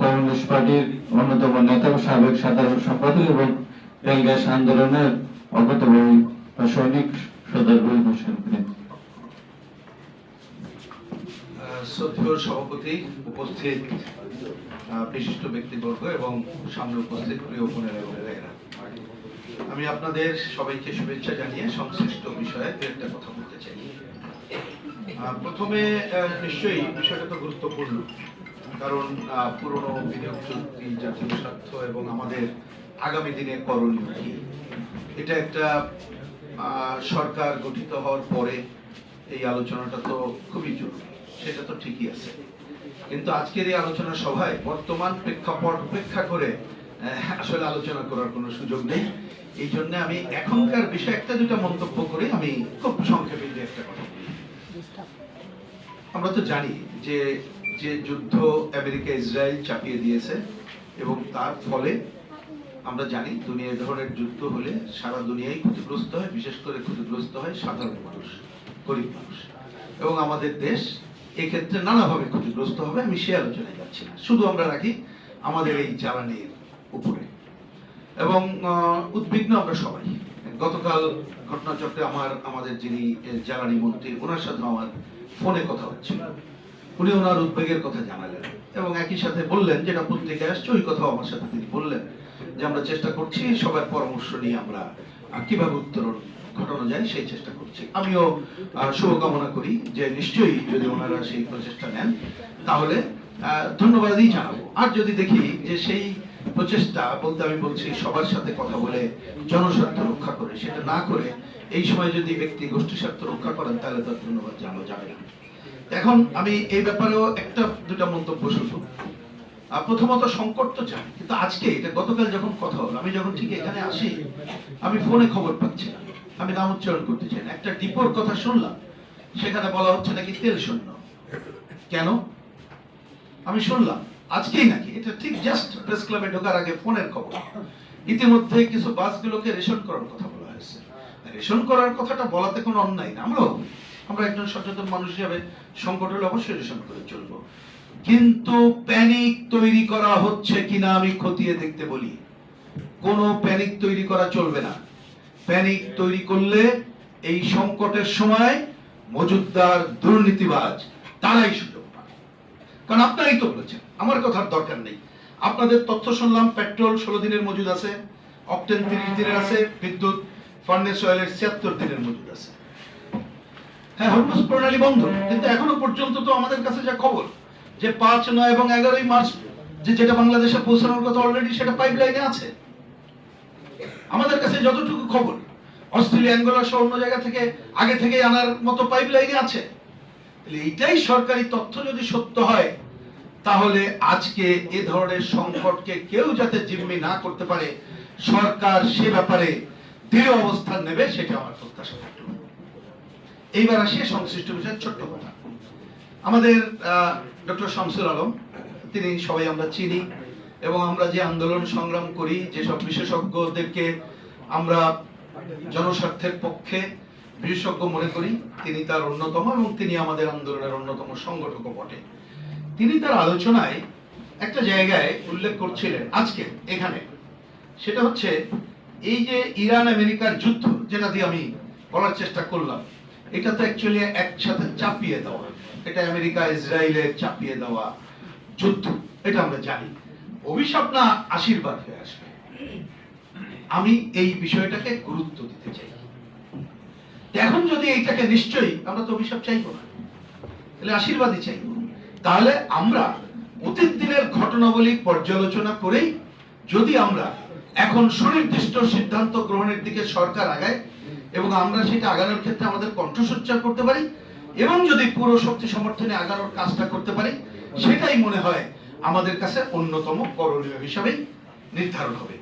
Communist পার্টির অন্যতম নেতা, সাবেক সাধারণ সম্পাদক এবং রেল গ্যাস আন্দোলনের অগতভাবে সৈনিক সদর হোসেন। শ্রদ্ধেয় সভাপতি, উপস্থিত বিশিষ্ট ব্যক্তিবর্গ এবং সামনে উপস্থিত প্রিয় বোনেরা এবং ভাইয়েরা, আমি আপনাদের সবাইকে শুভেচ্ছা জানিয়ে সংশ্লিষ্ট বিষয়ে একটা কথা বলতে চাই। প্রথমে নিশ্চয়ই বিষয়টা তো গুরুত্বপূর্ণ, কারণ পুরনো বিনিয়োগ চুক্তি, জাতীয় স্বার্থ এবং আমাদের আগামী দিনে করণীয় কি, এটা একটা সরকার গঠিত হওয়ার পরে এই আলোচনাটা তো খুবই জরুরি, সেটা তো ঠিকই আছে। কিন্তু আজকের এই আলোচনা সভায় বর্তমান প্রেক্ষাপট উপেক্ষা করে আসলে আলোচনা করার কোনো সুযোগ নেই। এই জন্য আমি এখনকার বিষয়ে একটা দুটা মন্তব্য করে আমি খুব সংক্ষেপে একটা কথা বলি। আমরা তো জানি যে যে যুদ্ধ আমেরিকা ইসরায়েল চাপিয়ে দিয়েছে এবং তার ফলে আমরা জানি দুনিয়া এই ধরনের যুদ্ধ হলে সারা দুনিয়ায় ক্ষতিগ্রস্ত হয়, বিশেষ করে ক্ষতিগ্রস্ত হয় সাধারণ মানুষ, গরিব মানুষ, এবং আমাদের দেশ এক্ষেত্রে নানাভাবে ক্ষতিগ্রস্ত হবে। আমি সে আলোচনায় যাচ্ছি না, শুধু আমরা রাখি আমাদের এই জ্বালানির উপরে। এবং উদ্বিগ্ন আমরা সবাই। গতকাল ঘটনাচক্রে আমাদের যিনি জ্বালানি মন্ত্রী, ওনার সাথে আমার ফোনে কথা হচ্ছিল, উনি ওনার উদ্বেগের কথা জানালেন এবং একই সাথে বললেন, যেটা পত্রিকায় আসছে ওই কথাও আমার সাথে তিনি বললেন, যে আমরা চেষ্টা করছি সবার পরামর্শ নিয়ে আমরা কিভাবে উত্তরণ ঘটানো যায় সেই চেষ্টা করছি। আমিও শুভকামনা করি যে নিশ্চয়ই যদি ওনারা সেই প্রচেষ্টা নেন তাহলে ধন্যবাদই জানাবো। আর যদি দেখি যে সেই প্রচেষ্টা বলতে আমি বলছি সবার সাথে কথা বলে জনস্বার্থ রক্ষা করে, সেটা না করে এই সময় যদি ব্যক্তি গোষ্ঠী স্বার্থ রক্ষা করেন তাহলে তো ধন্যবাদ জানানো যাবে না। এখন আমি এই ব্যাপারেও একটা দুটা মন্তব্য শুধু। প্রথমত সংকট তো চাই, কিন্তু আজকে এটা গতকাল যখন কথা হলো, আমি যখন ঠিক এখানে আসি আমি ফোনে খবর পাচ্ছি না, আমি নাম উচ্চারণ করতে চাই না, একটা ডিপোর কথা শুনলাম, সেখানে বলা হচ্ছে নাকি তেল শূন্য। কেন? আমি শুনলাম আজকেই নাকি, এটা ঠিক জাস্ট প্রেস ক্লাবে ঢোকার আগে ফোনের খবর, ইতিমধ্যে কিছু বাসগুলোকে রেশন করার কথা বলা হয়েছে। রেশন করার কথাটা বলাতে কোনো অন্যায় না, আমরা একজন সচেতন মানুষ হিসেবে সংকট হলে অবশ্যই রেশন করে চলবো, কিন্তু প্যানিক তৈরি করা হচ্ছে কিনা আমি খতিয়ে দেখতে বলি। কোনো প্যানিক তৈরি করা চলবে না। প্যানিক তৈরি করলে এই সংকটের সময় মজুদদার দুর্নীতিবাজ তারাই সুযোগ পায়। কারণ আপনারাই তো বলেছেন, আমার কথার দরকার নেই। আপনাদের তথ্য শুনলাম, পেট্রোল 16 দিনের মজুদ আছে, অকটেন 30 দিনের আছে, বিদ্যুৎ ফার্নেস অয়েলের 76 দিনের মজুদ আছে। হ্যাঁ, হরমুজ প্রণালী বন্ধ, কিন্তু এখনো পর্যন্ত তো আমাদের কাছে যা খবর যে 5, 9 এবং 11 মার্চ যেটা বাংলাদেশে পৌঁছানোর কথা অলরেডি সেটা পাইপলাইনে আছে। আমাদের কাছে যতটুকু খবর অস্ট্রেলিয়া, অ্যাঙ্গোলা সহ অন্য জায়গা থেকে আগে থেকে আনার মতো পাইপলাইনে আছে। তাহলে এইটাই সরকারি তথ্য যদি সত্য হয়, তাহলে আজকে এ ধরনের সংকটকে কেউ যাতে জিম্মি না করতে পারে, সরকার সে ব্যাপারে দৃঢ় অবস্থান নেবে, সেটা আমার প্রত্যাশা। এইবার আসি সংশ্লিষ্ট বিষয়ে ছোট্ট কথা। আমাদের ডক্টর শামসুল আলম, তিনি সবাই আমরা চিনি, এবং আমরা যে আন্দোলন সংগ্রাম করি, যেসব বিশেষজ্ঞদেরকে আমরা জনস্বার্থের পক্ষে বিশেষজ্ঞ মনে করি, তিনি তার অন্যতম, এবং তিনি আমাদের আন্দোলনের অন্যতম সংগঠকও বটে। তিনি তার আলোচনায় একটা জায়গায় উল্লেখ করছিলেন আজকে এখানে, সেটা হচ্ছে এই যে ইরান আমেরিকার যুদ্ধ, যেটা দিয়ে আমি বলার চেষ্টা করলাম, এটা তো অ্যাকচুয়ালি একসাথে চাপিয়ে দেওয়া, এটা আমেরিকা ইসরায়েলের চাপিয়ে দেওয়া যুদ্ধ, এটা আমরা জানি। অভিশাপ না আশীর্বাদ হয়ে আসবে, আমি এই বিষয়টাকে গুরুত্ব দিতে চাই। এখন যদি এইটাকে, নিশ্চয়ই আমরা তো অভিশাপ চাইবো না, তাহলে আশীর্বাদই চাইবো। তাহলে আমরা অতীত দিনের ঘটনাবলী পর্যালোচনা করেই যদি আমরা এখন সুনির্দিষ্ট সিদ্ধান্ত গ্রহণের দিকে সরকার আগায়, এবং আমরা সেটা আগানোর ক্ষেত্রে আমাদের কণ্ঠসোচ্চার করতে পারি, এবং যদি পুরো শক্তি সমর্থনে আগানোর কাজটা করতে পারি, সেটাই মনে হয় আমাদের কাছে অন্যতম করণীয় হিসাবে নির্ধারণ হবে।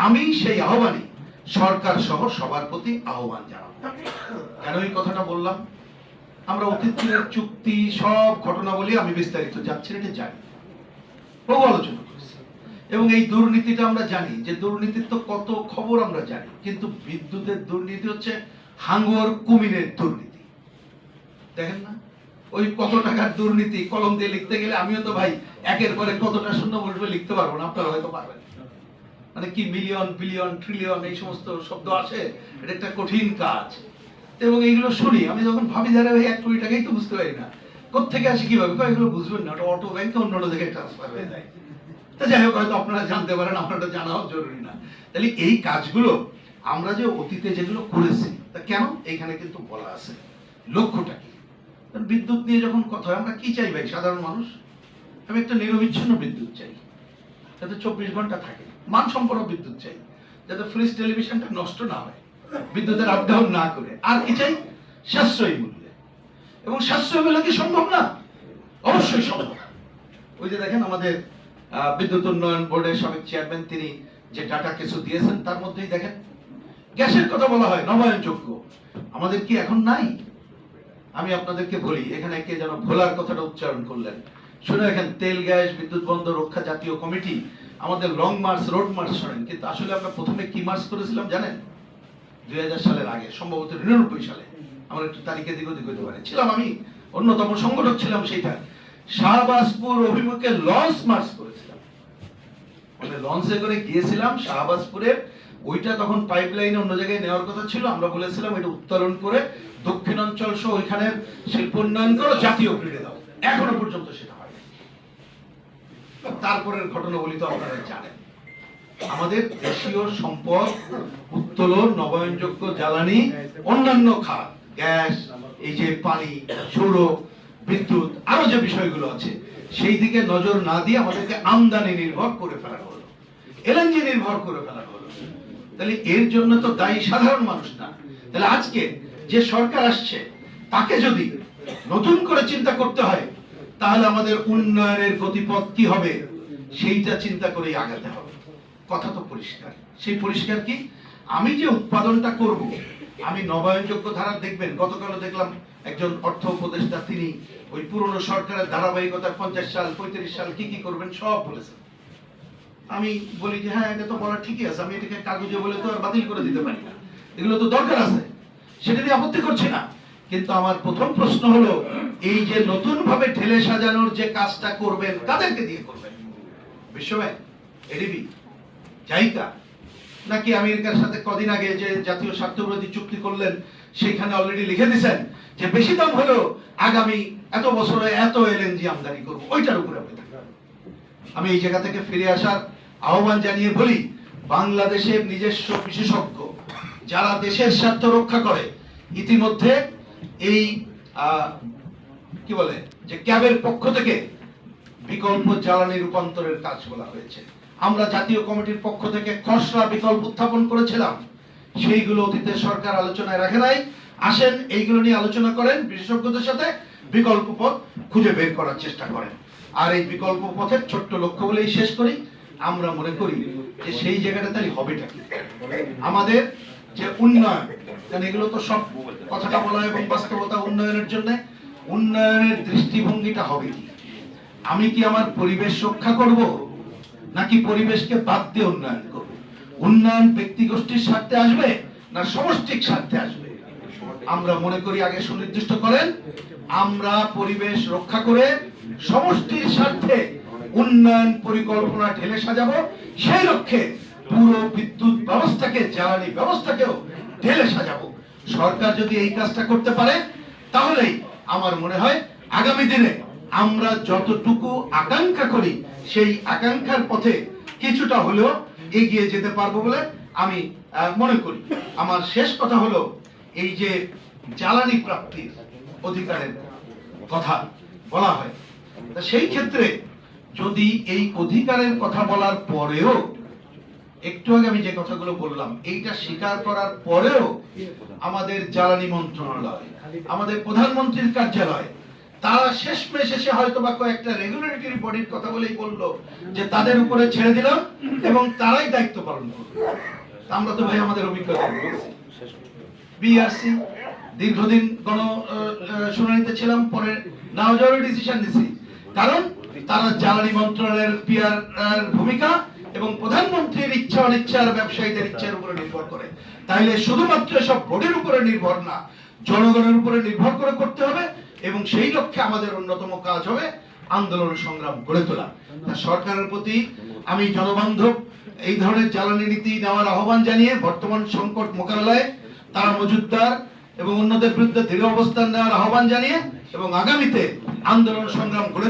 আমি সেই আহ্বানই সরকার সহ সবার প্রতি আহ্বান জানাবো। কেন এই কথাটা বললাম? আমরা অতীত দিনের চুক্তি, সব ঘটনাবলী আমি বিস্তারিত যাচ্ছি, এটা জানি, বহু আলোচনা করেছি, এবং এই দুর্নীতিটা আমরা জানি, যে দুর্নীতির তো কত খবর আমরা জানি, কিন্তু বিদ্যুতের দুর্নীতি হচ্ছে হাঙ্গর কুমিরের দুর্নীতি। দেখেন না, ওই কত টাকার দুর্নীতি কলম দিয়ে লিখতে গেলে আমিও তো ভাই একের পরে কতটা শূন্য বসবে লিখতে পারবো না, আপনারা হয়তো পারবেন। মানে কি মিলিয়ন বিলিয়ন ট্রিলিয়ন এই সমস্ত শব্দ আসে, এটা একটা কঠিন কাজ। এবং এইগুলো শুনি, আমি যখন ভাবি যারা ওই 1 কোটি টাকাই তো বুঝতে পারি না কোত্থেকে আসে কিভাবে, এগুলো বুঝবেন না, ওটা অটো ব্যাংকে অন্য জায়গায় ট্রান্সফার হয়ে যায়। তা যাই হোক, হয়তো আপনারা জানতে পারেন, আপনারা জানাও জরুরি না। তাহলে এই কাজগুলো আমরা যে অতীতে যেগুলো করেছি, তা কেন এখানে কিন্তু বলা আছে লক্ষ্যটা কি। বিদ্যুৎ নিয়ে যখন কথা হয়, আমরা কি চাই ভাই সাধারণ মানুষ? আমি একটা নিরবিচ্ছিন্ন বিদ্যুৎ চাই, যাতে 24 ঘন্টা থাকে, মানসম্পন্ন বিদ্যুৎ চাই, যাতে ফ্রিজ টেলিভিশনটা নষ্ট না হয়, বিদ্যুতের আপ ডাউন না করে। আর কি চাই? সাশ্রয়ী মূল্যে। এবং সাশ্রয়ী মূল্য কি সম্ভব না? অবশ্যই সম্ভব। ওই যে দেখেন আমাদের বিদ্যুৎ উন্নয়ন বোর্ডের সাবেক চেয়ারম্যান, তিনি যে ডাটা কিছু দিয়েছেন, তার মধ্যেই দেখেন গ্যাসের কথা বলা হয় নবায়নযোগ্য। আমাদের কি এখন নাই? আমি আপনাদেরকে বলি, এখানে কে যেন ভোলার কথাটা উচ্চারণ করলেন, শুনে রাখেন, তেল গ্যাস বিদ্যুৎ বন্ধ রক্ষা জাতীয় কমিটি আমাদের লং মার্চ রোড মার্চ শোনেন, কিন্তু আসলে আমরা প্রথমে কি মার্চ করেছিলাম জানেন? 2000 সালের আগে, সম্ভবত 99 সালে, আমার একটু তারিখে দিক ওদিক হতে পারে, ছিলাম আমি অন্যতম সংগঠক ছিলাম। সেইটা শাহবাজপুর অভিমুখে লঞ্চ মার্চ করেছিলাম, মানে লঞ্চে করে গিয়েছিলাম শাহবাজপুরের। ওইটা তখন পাইপলাইনে অন্য জায়গায় নেওয়ার কথা ছিল, আমরা বলেছিলাম এটা উত্তোলন করে দক্ষিণাঞ্চল সহ ওইখানে শিল্প উন্নয়ন করো, জাতীয় গ্রিডে দাও। এখনো পর্যন্ত সেটা হয়নি। তারপরের ঘটনাবলী তো আপনারা জানেন। আমাদের দেশীয় সম্পদ উত্তোলন, নবায়নযোগ্য জ্বালানি, অন্যান্য খাত, গ্যাস, এই যে পানি, সৌর বিদ্যুৎ, আরো যে বিষয়গুলো আছে, সেই দিকে নজর না দিয়ে আমাদেরকে আমদানি নির্ভর করে ফেলা হলো, এলএনজি নির্ভর করে ফেলা হলো। তাহলে এর জন্য তো দায়ী সাধারণ মানুষ না। তাহলে আজকে যে সরকার আসছে, তাকে যদি নতুন করে চিন্তা করতে হয়, তাহলে আমাদের উন্নয়নের গতিপথ কি হবে সেইটা চিন্তা করেই আগাতে হবে। কথা তো পরিষ্কার। সেই পরিষ্কার কি? আমি যে উৎপাদনটা করব, আমি নবায়নযোগ্য ধারা, দেখবেন গতকালও দেখলাম একজন অর্থ উপদেষ্টা, তিনি ওই পুরনো সরকারের ধারাবাহিকতা 50 সাল 35 সাল কি কি করবেন সব বলেছেন। আমি বলি যে হ্যাঁ, এটা তো বলা ঠিকই আছে, আমি এটাকে কাগজে বলে তো আর বাতিল করে দিতে পারি না, এগুলো তো দরকার আছে, সেটা নিয়ে আপত্তি করছি না। কিন্তু আমার প্রথম প্রশ্ন হলো, এই যে নতুন ভাবে ঢেলে সাজানোর যে কাজটা করবেন, কাদেরকে দিয়ে করবেন? বিশ্বব্যাংক, এডিবি, জাইকা, নাকি আমেরিকার সাথে কদিন আগে যে জাতীয় স্বার্থবিরোধী চুক্তি করলেন, সেখানে অলরেডি লিখে দিয়েছেন যে বেশি দাম হলো আগামী এত বছরে এত এলএনজি আমদানি করব, ওইটার উপরে আপনি থাকবেন। আমি এই জায়গা থেকে ফিরে আসার আহ্বান জানিয়ে বলি, বাংলাদেশের নিজস্ব বিশেষজ্ঞ যারা দেশের স্বার্থ রক্ষা করে, ইতিমধ্যে এই কি বলে যে ক্যাবের পক্ষ থেকে বিকল্প জ্বালানি রূপান্তরের কাজ বলা হয়েছে। আমরা জাতীয় কমিটির পক্ষ থেকে খসড়া বিকল্প উত্থাপন করেছিলাম, সেইগুলো অতীতে সরকার আলোচনায় রাখে নাই। আসেন এইগুলো নিয়ে আলোচনা করেন বিশেষজ্ঞদের সাথে, বিকল্প পথ খুঁজে বের করার চেষ্টা করেন। আর এই বিকল্প পথের ছোট্ট লক্ষ্য বলেই শেষ করি, আমরা মনে করি যে সেই জায়গাটা তাই হবেটা কি, আমাদের যে উন্নয়ন, কারণ এগুলো তো সব কথাটা বলা এবং বাস্তবতা উন্নয়নের জন্য, উন্নয়নের দৃষ্টিভঙ্গিটা হবে কি? আমি কি আমার পরিবেশ রক্ষা করব, নাকি পরিবেশকে বাদ দিয়ে উন্নয়ন করব? উন্নয়ন ব্যক্তি গোষ্ঠীর স্বার্থে আসবে না সমষ্টিক স্বার্থে আসবে? আমরা মনে করি আগে সুনির্দিষ্ট করেন, আমরা পরিবেশ রক্ষা করে সমষ্টির স্বার্থে উন্নয়ন পরিকল্পনা ঢেলে সাজাবো। সেই লক্ষ্যে পুরো বিদ্যুৎ ব্যবস্থাকে, জ্বালানি ব্যবস্থাকেও ঢেলে সাজাবো। সরকার যদি এই কাজটা করতে পারে, তাহলেই আমার মনে হয় আগামী দিনে আমরা যতটুকু আকাঙ্ক্ষা করি, সেই আকাঙ্ক্ষার পথে কিছুটা হলেও এগিয়ে যেতে পারবো বলে আমি মনে করি। আমার শেষ কথা হলো, এই যে জ্বালানি প্রাপ্তির অধিকারের কথা বলা হয়, সেই ক্ষেত্রে যদি এই অধিকারের কথা বলার পরেও, একটু আগে আমি যে কথাগুলো বললাম, এইটা স্বীকার করার পরেও আমাদের জ্বালানি মন্ত্রণালয়, আমাদের প্রধানমন্ত্রীর কার্যালয়, তারা শেষে হয়তো বা কয়েকটা রেগুলেটরি বডির কথা বলেই বললো যে তাদের উপরে ছেড়ে দিলাম এবং তারাই দায়িত্ব পালন করবে। আমরা তো ভাই আমাদের অভিজ্ঞতা বিআরসি দীর্ঘদিন গণ শুনানিতে ছিলাম, পরে নাও যাওয়ার ডিসিশন দিছি, কারণ তারা জ্বালানি মন্ত্রণালয়ের পিআর ভূমিকা এবং প্রধানমন্ত্রীর ইচ্ছা অনিচ্ছার, ব্যবসায়ীদের ইচ্ছার উপরে নির্ভর করে। তাইলে শুধুমাত্র সব বোর্ডের উপরে নির্ভর না, জনগণের উপরে নির্ভর করে করতে হবে এবং সেই লক্ষ্যে আমাদের অন্যতম কাজ হবে আন্দোলন সংগ্রাম গড়ে তোলা। তা সরকারের প্রতি আমি জনবান্ধব এই ধরনের জ্বালানি নীতি নেওয়ার আহ্বান জানিয়ে বর্তমান সংকট মোকাবেলায় তারা মজুতদার এবং অন্যদের বিরুদ্ধে দৃঢ় অবস্থান নেওয়ার আহ্বান জানিয়ে এবং আগামীতে আন্দোলন সংগ্রাম গড়ে